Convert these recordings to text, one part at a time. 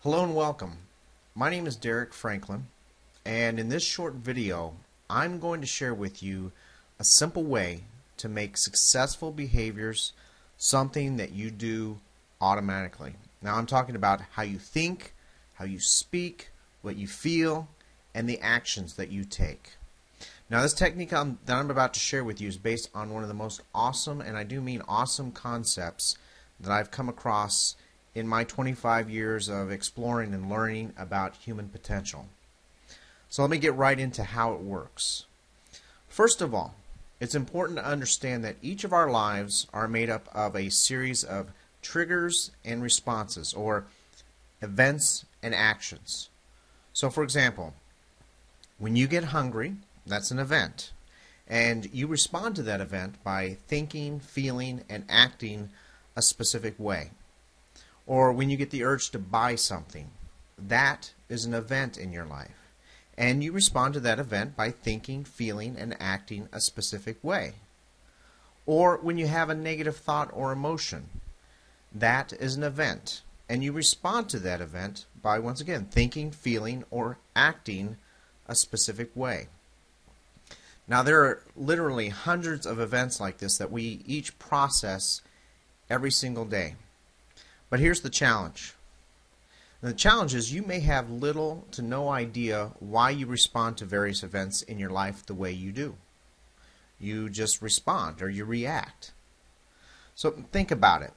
Hello and welcome. My name is Derek Franklin, and in this short video I'm going to share with you a simple way to make successful behaviors something that you do automatically. Now I'm talking about how you think, how you speak, what you feel, and the actions that you take. Now this technique that I'm about to share with you is based on one of the most awesome, and I do mean awesome, concepts that I've come across in my 25 years of exploring and learning about human potential. So let me get right into how it works. First of all, it's important to understand that each of our lives are made up of a series of triggers and responses, or events and actions. So for example, when you get hungry, that's an event, and you respond to that event by thinking, feeling, and acting a specific way. Or when you get the urge to buy something, that is an event in your life, and you respond to that event by thinking, feeling, and acting a specific way. Or when you have a negative thought or emotion, that is an event, and you respond to that event by, once again, thinking, feeling, or acting a specific way. Now there are literally hundreds of events like this that we each process every single day. But here's the challenge. And the challenge is you may have little to no idea why you respond to various events in your life the way you do. You just respond, or you react. So think about it.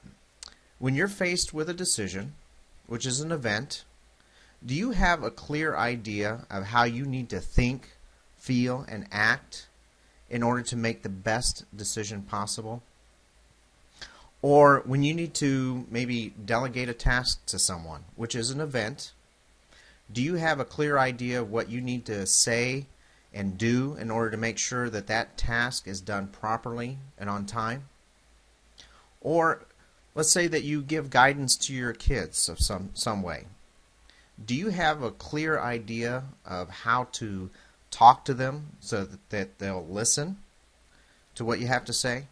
When you're faced with a decision, which is an event, do you have a clear idea of how you need to think, feel, and act in order to make the best decision possible? Or when you need to maybe delegate a task to someone, which is an event, do you have a clear idea of what you need to say and do in order to make sure that that task is done properly and on time? Or let's say that you give guidance to your kids of some way. Do you have a clear idea of how to talk to them so that they'll listen to what you have to say?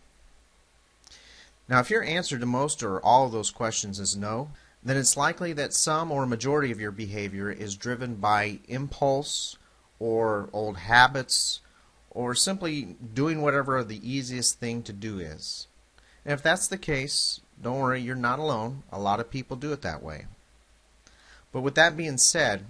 Now, if your answer to most or all of those questions is no, then it's likely that some or majority of your behavior is driven by impulse or old habits, or simply doing whatever the easiest thing to do is. And if that's the case, don't worry, you're not alone. A lot of people do it that way. But with that being said,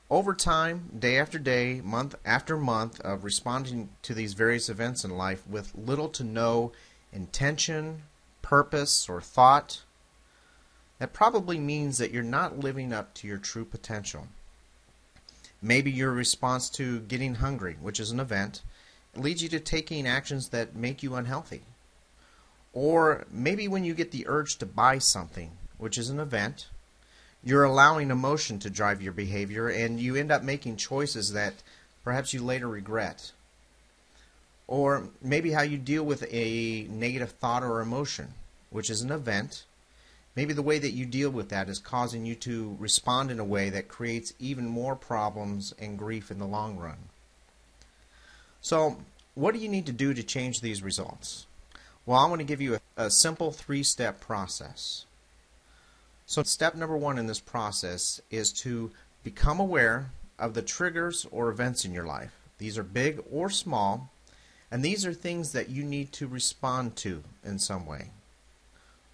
over time, day after day, month after month of responding to these various events in life with little to no intention, purpose, or thought, that probably means that you're not living up to your true potential. Maybe your response to getting hungry, which is an event, leads you to taking actions that make you unhealthy. Or maybe when you get the urge to buy something, which is an event, you're allowing emotion to drive your behavior, and you end up making choices that perhaps you later regret. Or maybe how you deal with a negative thought or emotion, which is an event. Maybe the way that you deal with that is causing you to respond in a way that creates even more problems and grief in the long run. So, what do you need to do to change these results? Well, I want to give you a simple three-step process. So step number one in this process is to become aware of the triggers or events in your life. These are big or small, and these are things that you need to respond to in some way.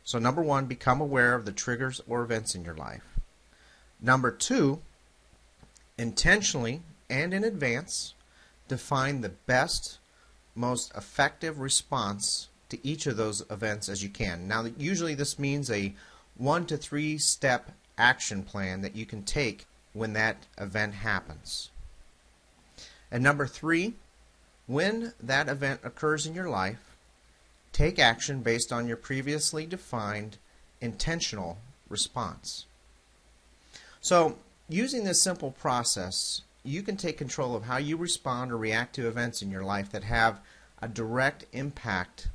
So number one, become aware of the triggers or events in your life. Number two, intentionally and in advance, define the best, most effective response to each of those events as you can. Now, usually this means a 1 to 3 step action plan that you can take when that event happens. And number three, when that event occurs in your life, take action based on your previously defined intentional response. So, using this simple process, you can take control of how you respond or react to events in your life that have a direct impact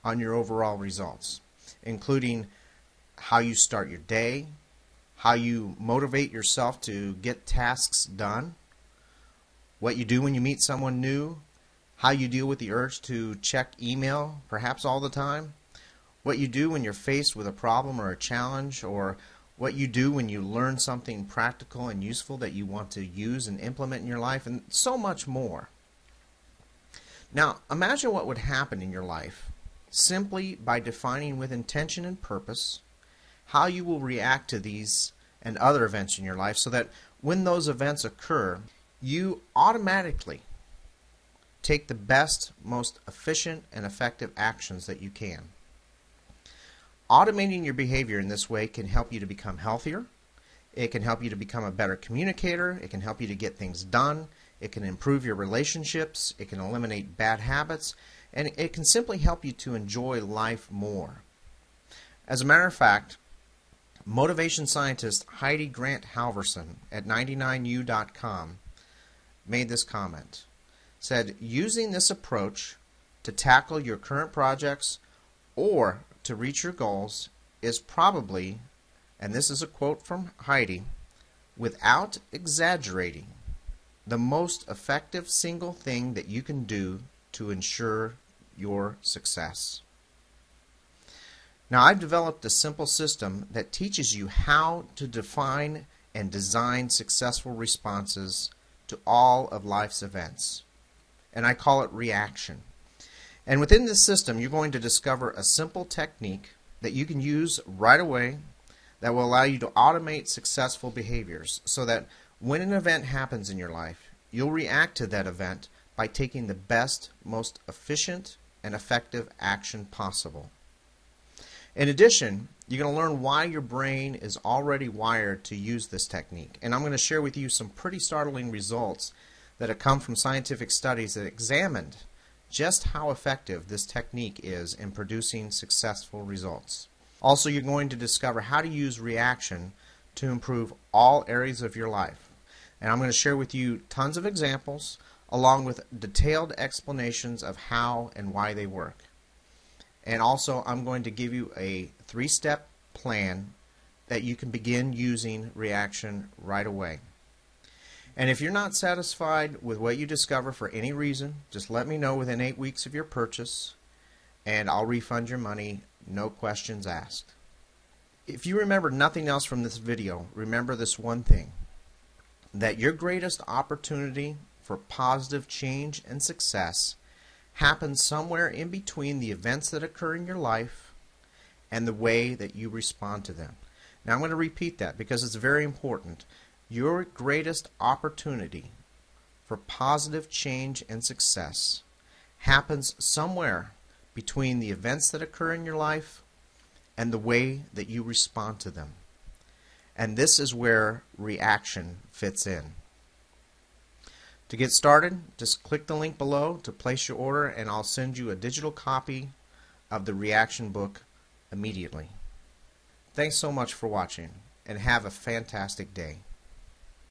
on your overall results, including how you start your day, how you motivate yourself to get tasks done, what you do when you meet someone new, how you deal with the urge to check email, perhaps all the time, what you do when you're faced with a problem or a challenge, or what you do when you learn something practical and useful that you want to use and implement in your life, and so much more. Now, imagine what would happen in your life simply by defining with intention and purpose how you will react to these and other events in your life, so that when those events occur, you automatically take the best, most efficient, and effective actions that you can. Automating your behavior in this way can help you to become healthier. It can help you to become a better communicator. It can help you to get things done. It can improve your relationships. It can eliminate bad habits. And it can simply help you to enjoy life more. As a matter of fact, motivation scientist Heidi Grant Halverson at 99u.com made this comment. Said, using this approach to tackle your current projects or to reach your goals is probably, and this is a quote from Heidi, without exaggerating, the most effective single thing that you can do to ensure your success. Now, I've developed a simple system that teaches you how to define and design successful responses to all of life's events, and I call it ReAction. And within this system, you're going to discover a simple technique that you can use right away that will allow you to automate successful behaviors, so that when an event happens in your life, you'll react to that event by taking the best, most efficient, and effective action possible. In addition, you're going to learn why your brain is already wired to use this technique. And I'm going to share with you some pretty startling results that have come from scientific studies that examined just how effective this technique is in producing successful results. Also, you're going to discover how to use ReAction to improve all areas of your life. And I'm going to share with you tons of examples along with detailed explanations of how and why they work. And also, I'm going to give you a 3-step plan that you can begin using ReAction right away. And if you're not satisfied with what you discover for any reason, just let me know within 8 weeks of your purchase, and I'll refund your money, no questions asked. If you remember nothing else from this video, remember this one thing, that your greatest opportunity for positive change and success happens somewhere in between the events that occur in your life and the way that you respond to them. Now, I'm going to repeat that because it's very important. Your greatest opportunity for positive change and success happens somewhere between the events that occur in your life and the way that you respond to them. And this is where ReAction fits in. To get started, just click the link below to place your order, and I'll send you a digital copy of the ReAction book immediately. Thanks so much for watching, and have a fantastic day.